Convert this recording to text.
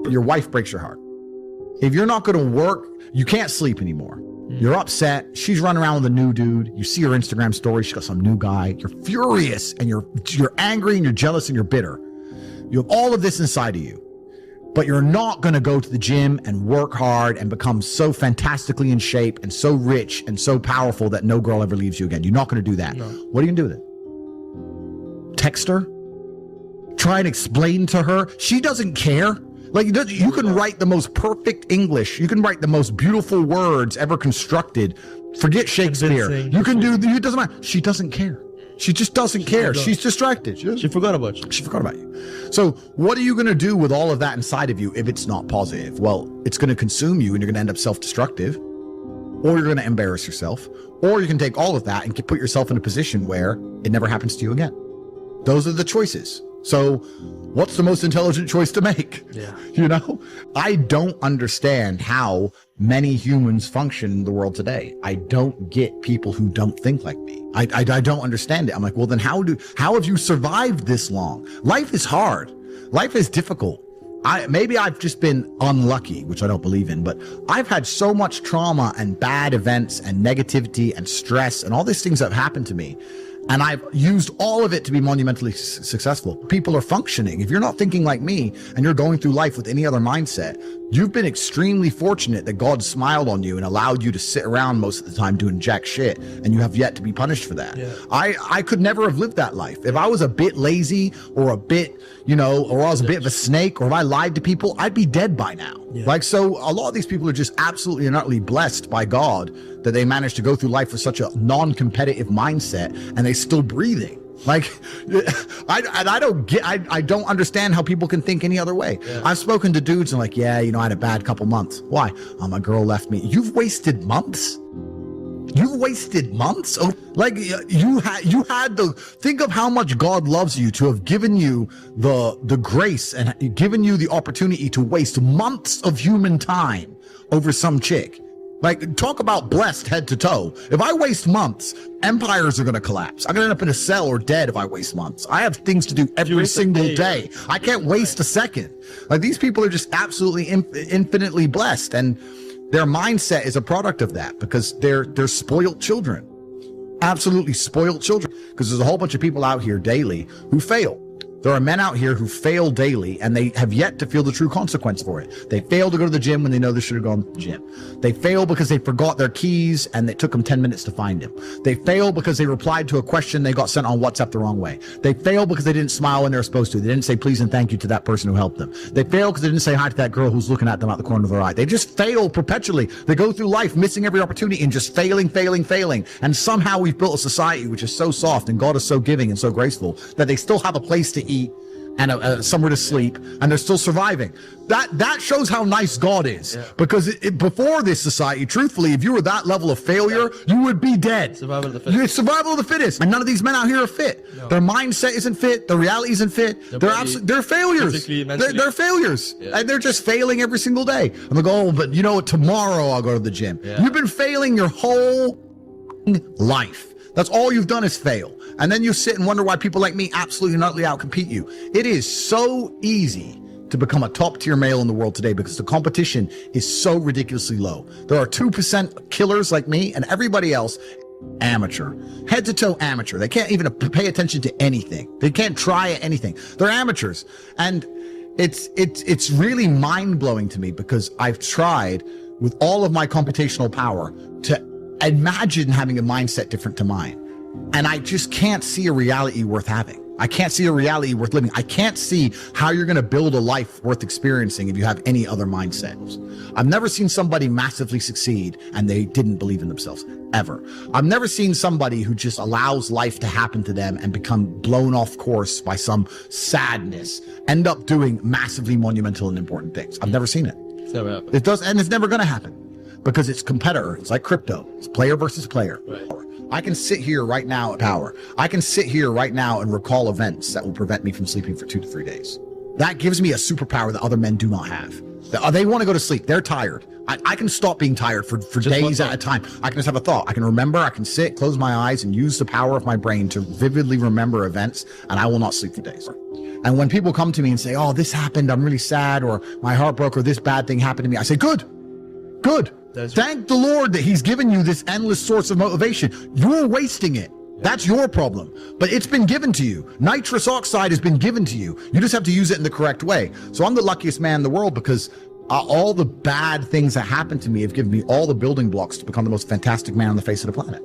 Your wife breaks your heart. If you're not going to work, you can't sleep anymore. You're upset. She's running around with a new dude. You see her Instagram story. She got some new guy. You're furious and you're angry and you're jealous and you're bitter. You have all of this inside of you, but you're not going to go to the gym and work hard and become so fantastically in shape and so rich and so powerful that no girl ever leaves you again. You're not going to do that. No. What are you going to do with it? Text her? Try and explain to her? She doesn't care. Like, you can write the most perfect English. You can write the most beautiful words ever constructed. Forget Shakespeare. You can do, it doesn't matter. She doesn't care. She just doesn't care. She's distracted. She forgot about you. She forgot about you. So what are you going to do with all of that inside of you if it's not positive? Well, it's going to consume you and you're going to end up self-destructive, or you're going to embarrass yourself, or you can take all of that and put yourself in a position where it never happens to you again. Those are the choices. So what's the most intelligent choice to make? Yeah. You know, I don't understand how many humans function in the world today. I don't get people who don't think like me. I don't understand it. I'm like, well, then how have you survived this long? Life is hard. Life is difficult. Maybe I've just been unlucky, which I don't believe in, but I've had so much trauma and bad events and negativity and stress and all these things that have happened to me. And I've used all of it to be monumentally successful. People are functioning. If you're not thinking like me and you're going through life with any other mindset, you've been extremely fortunate that God smiled on you and allowed you to sit around most of the time doing jack shit, and you have yet to be punished for that. Yeah. I could never have lived that life. If I was a bit lazy or a bit, you know, or I was a bit of a snake, or if I lied to people, I'd be dead by now. Yeah. Like, so a lot of these people are just absolutely and utterly blessed by God that they managed to go through life with such a non-competitive mindset and they still breathing. Like, I don't understand how people can think any other way. Yeah. I've spoken to dudes and like, yeah, you know, I had a bad couple months. Why? My girl left me. You've wasted months. You've wasted months. Oh, like you had think of how much God loves you to have given you the grace and given you the opportunity to waste months of human time over some chick. Like, talk about blessed head to toe. If I waste months, empires are going to collapse. I'm going to end up in a cell or dead if I waste months. I have things to do every single day. I can't waste a second. Like, these people are just absolutely infinitely blessed. And their mindset is a product of that because they're spoiled children. Absolutely spoiled children. Because there's a whole bunch of people out here daily who fail. There are men out here who fail daily and they have yet to feel the true consequence for it. They fail to go to the gym when they know they should have gone to the gym. They fail because they forgot their keys and it took them 10 minutes to find them. They fail because they replied to a question they got sent on WhatsApp the wrong way. They fail because they didn't smile when they were supposed to. They didn't say please and thank you to that person who helped them. They fail because they didn't say hi to that girl who's looking at them out the corner of their eye. They just fail perpetually. They go through life missing every opportunity and just failing. And somehow we've built a society which is so soft and God is so giving and so graceful that they still have a place to eat and somewhere to sleep, and they're still surviving. That shows how nice God is. Yeah. Because before this society, truthfully, if you were that level of failure, you would be dead. Survival of the fittest. It's survival of the fittest. And none of these men out here are fit. No. Their mindset isn't fit. Their reality isn't fit. They're failures. They're failures. Yeah. And they're just failing every single day. And they go, oh, but you know what? Tomorrow I'll go to the gym. Yeah. You've been failing your whole life. That's all you've done is fail. And then you sit and wonder why people like me absolutely and utterly outcompete you. It is so easy to become a top tier male in the world today because the competition is so ridiculously low. There are 2% killers like me and everybody else amateur, head to toe amateur. They can't even pay attention to anything. They can't try anything. They're amateurs. And it's really mind blowing to me because I've tried with all of my computational power to imagine having a mindset different to mine. And I just can't see a reality worth having. I can't see a reality worth living. I can't see how you're going to build a life worth experiencing if you have any other mindsets. I've never seen somebody massively succeed and they didn't believe in themselves, ever. I've never seen somebody who just allows life to happen to them and become blown off course by some sadness, end up doing massively monumental and important things. I've never seen it. It's never happened. It does, and it's never going to happen. Because it's competitor. It's like crypto. It's player versus player. Right. I can sit here right now at power. I can sit here right now and recall events that will prevent me from sleeping for 2 to 3 days. That gives me a superpower that other men do not have. They want to go to sleep. They're tired. I can stop being tired for days at a time. I can just have a thought. I can remember, I can sit, close my eyes, and use the power of my brain to vividly remember events, and I will not sleep for days. And when people come to me and say, oh, this happened, I'm really sad, or my heart broke, or this bad thing happened to me, I say, good. Thank the Lord that he's given you this endless source of motivation. You're wasting it. That's your problem, but it's been given to you. Nitrous oxide has been given to you. You just have to use it in the correct way. So I'm the luckiest man in the world because all the bad things that happened to me have given me all the building blocks to become the most fantastic man on the face of the planet.